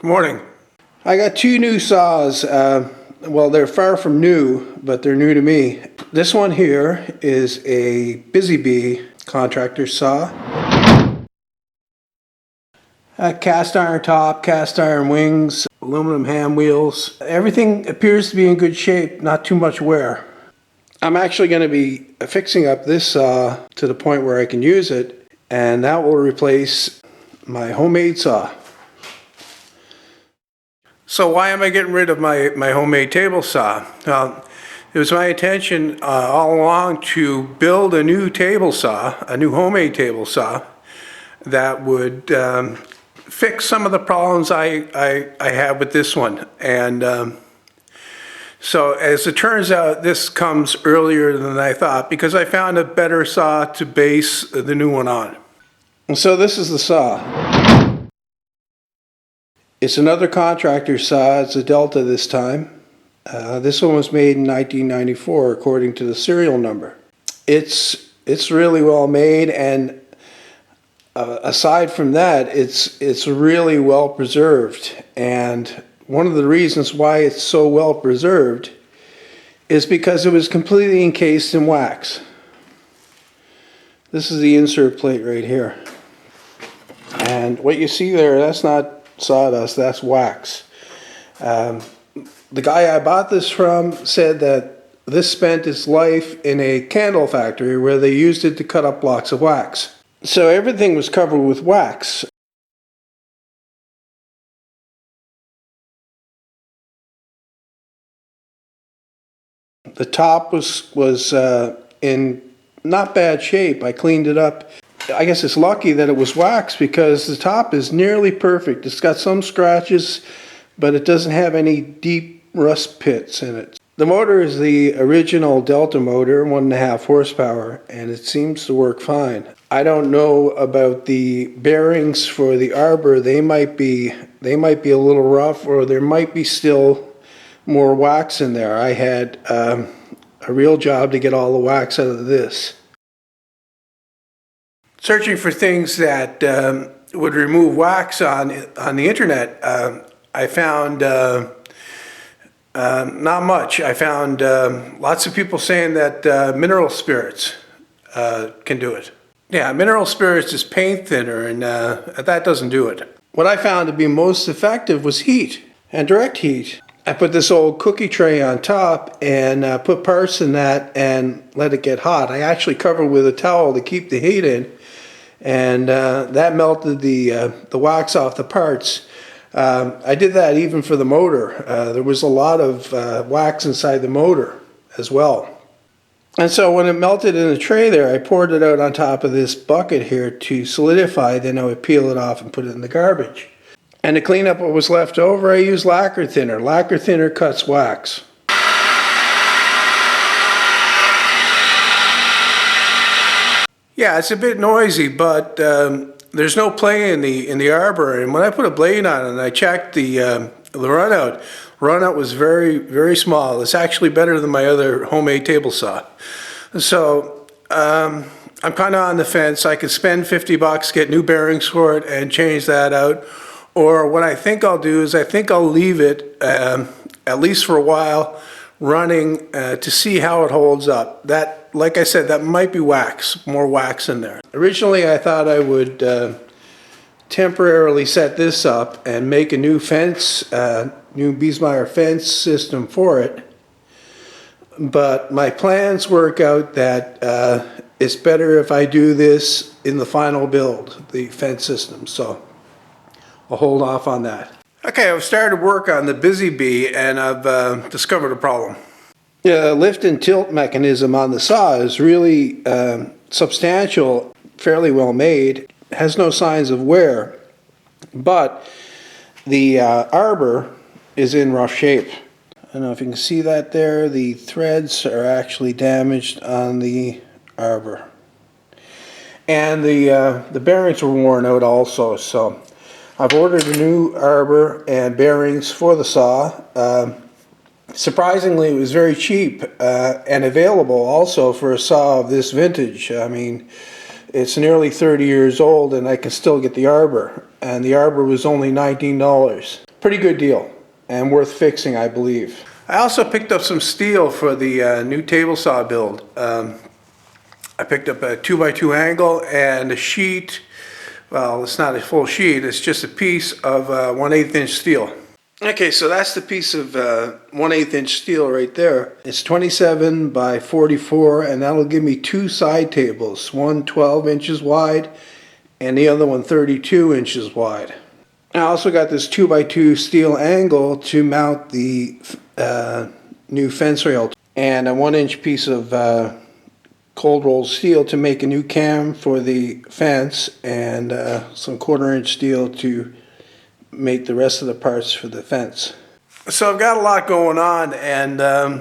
Good morning. I got two new saws. Well, they're far from new, but they're new to me. This one here is a Busy Bee contractor saw. Cast iron top, cast iron wings, aluminum hand wheels. Everything appears to be in good shape, not too much wear. I'm actually going to be fixing up this saw to the point where I can use it, and that will replace my homemade saw. So why am I getting rid of my homemade table saw? It was my intention all along to build a new table saw, a new homemade table saw, that would fix some of the problems I have with this one. And so as it turns out, this comes earlier than I thought because I found a better saw to base the new one on. And so this is the saw. It's another contractor saw. It's a Delta this time. This one was made in 1994 according to the serial number. It's really well made, and aside from that, it's really well preserved. And one of the reasons why it's so well preserved is because it was completely encased in wax. This is the insert plate right here. And what you see there, that's not sawdust, that's wax. The guy I bought this from said that this spent its life in a candle factory where they used it to cut up blocks of wax. So everything was covered with wax. The top was in not bad shape. I cleaned it up. I guess it's lucky that it was wax because the top is nearly perfect. It's got some scratches, but it doesn't have any deep rust pits in it. The motor is the original Delta motor, 1.5 horsepower, and it seems to work fine. I don't know about the bearings for the arbor. They might be a little rough, or there might be still more wax in there. I had a real job to get all the wax out of this. Searching for things that would remove wax on the internet, I found not much. I found lots of people saying that mineral spirits can do it. Yeah, mineral spirits is paint thinner, and that doesn't do it. What I found to be most effective was heat, and direct heat. I put this old cookie tray on top and put parts in that and let it get hot. I actually covered with a towel to keep the heat in, and that melted the wax off the parts. I did that even for the motor. There was a lot of wax inside the motor as well. And so when it melted in the tray there, I poured it out on top of this bucket here to solidify. Then I would peel it off and put it in the garbage. And to clean up what was left over, I used lacquer thinner. Lacquer thinner cuts wax. Yeah, it's a bit noisy, but there's no play in the arbor. And when I put a blade on it and I checked the runout, was very, very small. It's actually better than my other homemade table saw. So I'm kind of on the fence. I could spend $50, get new bearings for it, and change that out. Or what I think I'll do is I think I'll leave it, at least for a while, running to see how it holds up. That, like I said, that might be wax, more wax in there. Originally I thought I would temporarily set this up and make a new fence, new Biesmeyer fence system for it. But my plans work out that it's better if I do this in the final build, the fence system. So I'll hold off on that. Okay, I've started work on the Busy Bee, and I've discovered a problem. The lift and tilt mechanism on the saw is really substantial, fairly well made, has no signs of wear, but the arbor is in rough shape. I don't know if you can see that there. The threads are actually damaged on the arbor. And the bearings were worn out also, so I've ordered a new arbor and bearings for the saw. Surprisingly, it was very cheap and available also for a saw of this vintage. I mean, it's nearly 30 years old and I can still get the arbor. And the arbor was only $19. pretty good deal and worth fixing, I believe. I also picked up some steel for the new table saw build. I picked up a 2x2 angle and a sheet. Well, it's not a full sheet, it's just a piece of 1/8 inch steel. Okay, so that's the piece of 1/8 inch steel right there. It's 27 by 44, and that'll give me two side tables, one 12 inches wide and the other one 32 inches wide. I also got this 2x2 steel angle to mount the new fence rail, and a 1-inch piece of cold rolled steel to make a new cam for the fence, and some 1/4 inch steel to make the rest of the parts for the fence. So I've got a lot going on, and I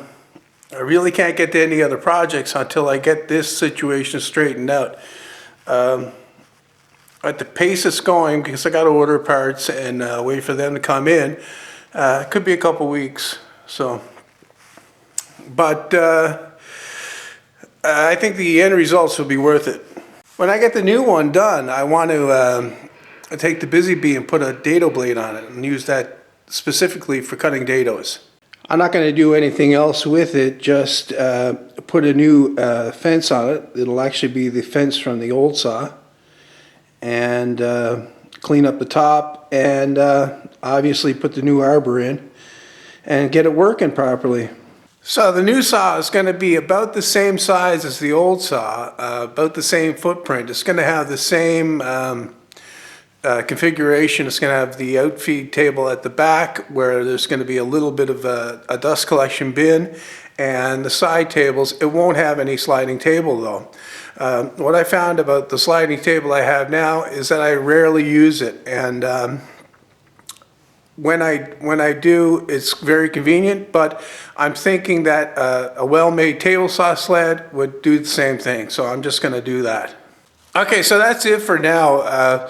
really can't get to any other projects until I get this situation straightened out. At the pace it's going, because I got to order parts and wait for them to come in, it could be a couple weeks. So, but I think the end results will be worth it. When I get the new one done, I want to take the Busy Bee and put a dado blade on it and use that specifically for cutting dados. I'm not going to do anything else with it, just put a new fence on it. It'll actually be the fence from the old saw, and clean up the top, and obviously put the new arbor in and get it working properly. So the new saw is going to be about the same size as the old saw, about the same footprint. It's going to have the same configuration. It's going to have the outfeed table at the back, where there's going to be a little bit of a dust collection bin, and the side tables, it won't have any sliding table though. What I found about the sliding table I have now is that I rarely use it, and when I do, it's very convenient, but I'm thinking that a well-made table saw sled would do the same thing, so I'm just going to do that. Okay, so that's it for now.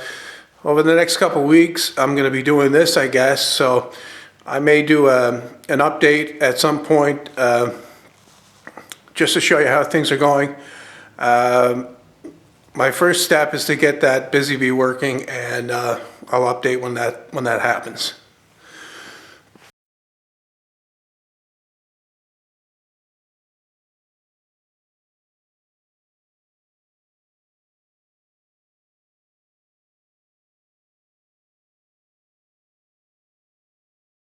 Over the next couple weeks, I'm going to be doing this, I guess, so I may do an update at some point just to show you how things are going. My first step is to get that Busy Bee working, and I'll update when that happens.